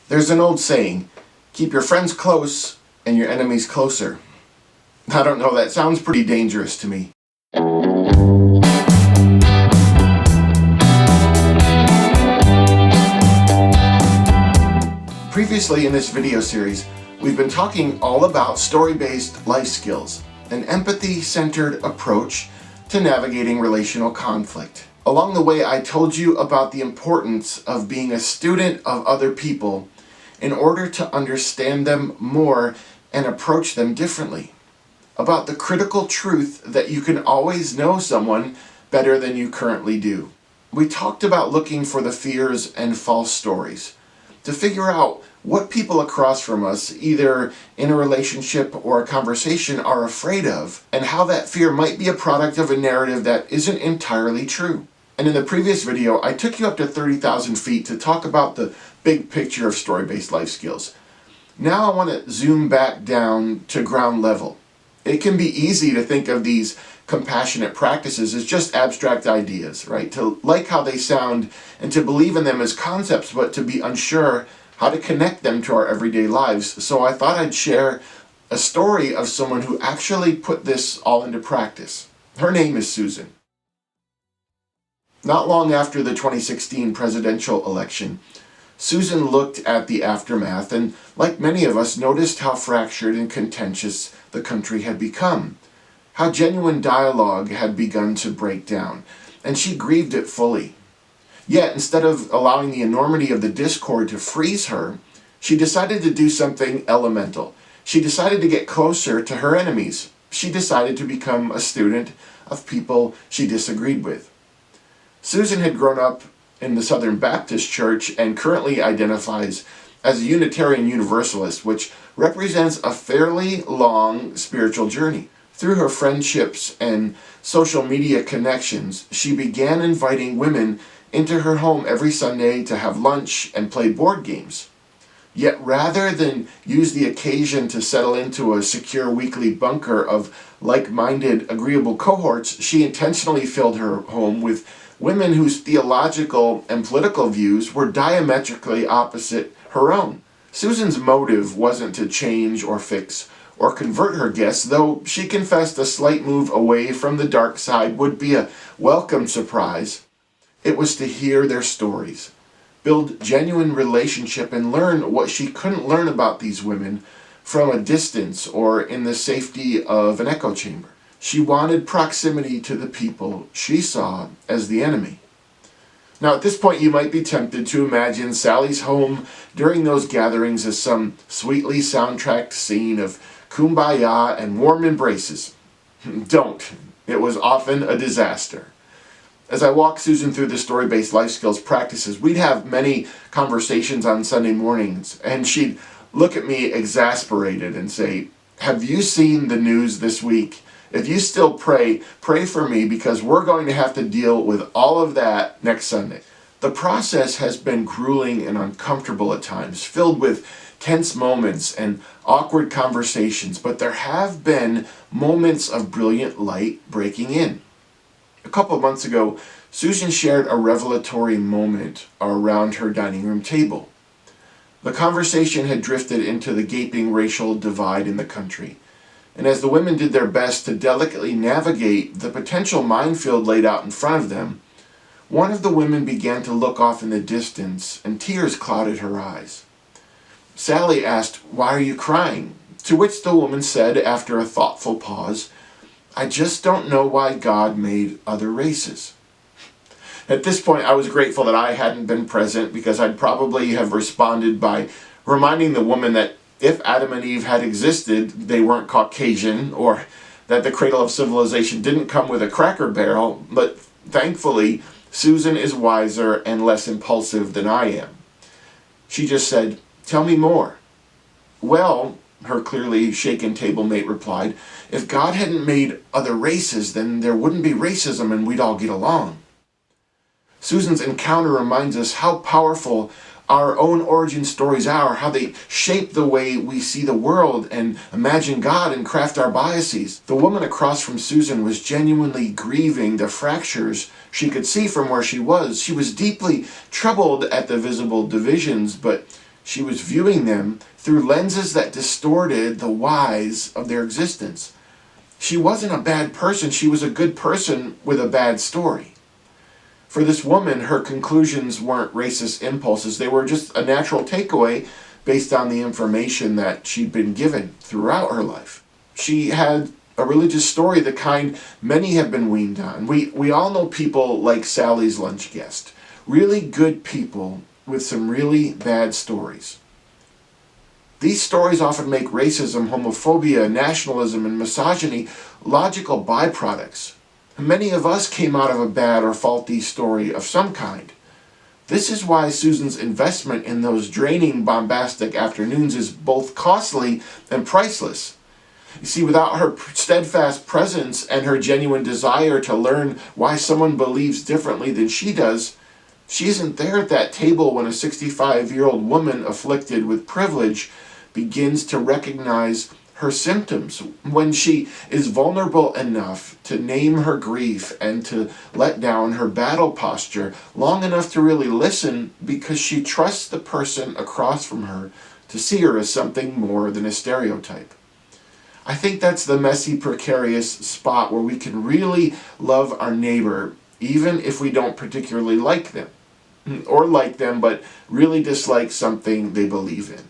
There's an old saying, keep your friends close and your enemies closer. I don't know, that sounds pretty dangerous to me. Previously in this video series, we've been talking all about story-based life skills, an empathy-centered approach to navigating relational conflict. Along the way, I told you about the importance of being a student of other people in order to understand them more and approach them differently. About the critical truth that you can always know someone better than you currently do. We talked about looking for the fears and false stories to figure out what people across from us, either in a relationship or a conversation, are afraid of, and how that fear might be a product of a narrative that isn't entirely true. And in the previous video, I took you up to 30,000 feet to talk about the big picture of story-based life skills. Now I want to zoom back down to ground level. It can be easy to think of these compassionate practices as just abstract ideas, right? To like how they sound and to believe in them as concepts, but to be unsure how to connect them to our everyday lives. So I thought I'd share a story of someone who actually put this all into practice. Her name is Susan. Not long after the 2016 presidential election, Susan looked at the aftermath and, like many of us, noticed how fractured and contentious the country had become, how genuine dialogue had begun to break down, and she grieved it fully. Yet, instead of allowing the enormity of the discord to freeze her, she decided to do something elemental. She decided to get closer to her enemies. She decided to become a student of people she disagreed with. Susan had grown up in the Southern Baptist Church and currently identifies as a Unitarian Universalist, which represents a fairly long spiritual journey. Through her friendships and social media connections, she began inviting women into her home every Sunday to have lunch and play board games. Yet rather than use the occasion to settle into a secure weekly bunker of like-minded, agreeable cohorts, she intentionally filled her home with women whose theological and political views were diametrically opposite her own. Susan's motive wasn't to change or fix or convert her guests, though she confessed a slight move away from the dark side would be a welcome surprise. It was to hear their stories, build genuine relationship, and learn what she couldn't learn about these women from a distance or in the safety of an echo chamber. She wanted proximity to the people she saw as the enemy. Now at this point you might be tempted to imagine Sally's home during those gatherings as some sweetly soundtracked scene of kumbaya and warm embraces. Don't. It was often a disaster. As I walked Susan through the story-based life skills practices, we'd have many conversations on Sunday mornings, and she'd look at me exasperated and say, "Have you seen the news this week? If you still pray, pray for me because we're going to have to deal with all of that next Sunday." The process has been grueling and uncomfortable at times, filled with tense moments and awkward conversations, but there have been moments of brilliant light breaking in. A couple of months ago, Susan shared a revelatory moment around her dining room table. The conversation had drifted into the gaping racial divide in the country. And as the women did their best to delicately navigate the potential minefield laid out in front of them, one of the women began to look off in the distance, and tears clouded her eyes. Sally asked, "Why are you crying?" To which the woman said, after a thoughtful pause, "I just don't know why God made other races." At this point, I was grateful that I hadn't been present, because I'd probably have responded by reminding the woman that if Adam and Eve had existed, they weren't Caucasian, or that the cradle of civilization didn't come with a Cracker Barrel. But thankfully, Susan is wiser and less impulsive than I am. She just said, "Tell me more." "Well," her clearly shaken table mate replied, "if God hadn't made other races, then there wouldn't be racism and we'd all get along." Susan's encounter reminds us how powerful our own origin stories are, how they shape the way we see the world and imagine God and craft our biases. The woman across from Susan was genuinely grieving the fractures she could see from where she was. She was deeply troubled at the visible divisions, but She was viewing them through lenses that distorted the whys of their existence. She wasn't a bad person, she was a good person with a bad story. For this woman, her conclusions weren't racist impulses, they were just a natural takeaway based on the information that she'd been given throughout her life. She had a religious story, the kind many have been weaned on. We all know people like Sally's lunch guest, really good people with some really bad stories. These stories often make racism, homophobia, nationalism, and misogyny logical byproducts. Many of us came out of a bad or faulty story of some kind. This is why Susan's investment in those draining, bombastic afternoons is both costly and priceless. You see, without her steadfast presence and her genuine desire to learn why someone believes differently than she does, she isn't there at that table when a 65-year-old woman afflicted with privilege begins to recognize her symptoms, when she is vulnerable enough to name her grief and to let down her battle posture long enough to really listen because she trusts the person across from her to see her as something more than a stereotype. I think that's the messy, precarious spot where we can really love our neighbor even if we don't particularly like them, or like them but really dislike something they believe in.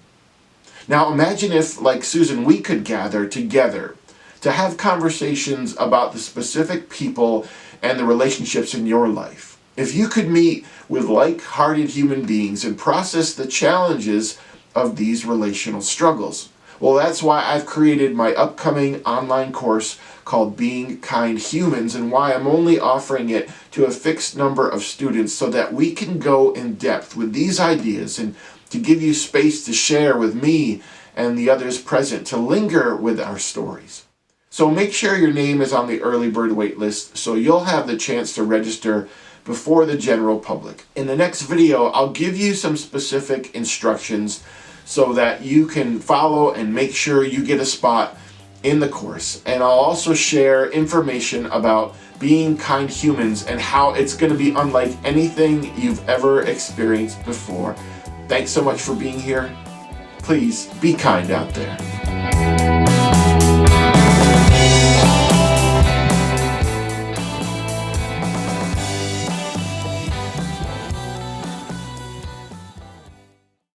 Now imagine if, like Susan, we could gather together to have conversations about the specific people and the relationships in your life. If you could meet with like-hearted human beings and process the challenges of these relational struggles. Well, that's why I've created my upcoming online course called Being Kind Humans, and why I'm only offering it to a fixed number of students so that we can go in depth with these ideas and to give you space to share with me and the others present, to linger with our stories. So make sure your name is on the early bird wait list so you'll have the chance to register before the general public. In the next video, I'll give you some specific instructions so that you can follow and make sure you get a spot in the course. And I'll also share information about being kind humans and how it's going to be unlike anything you've ever experienced before. Thanks so much for being here. Please be kind out there.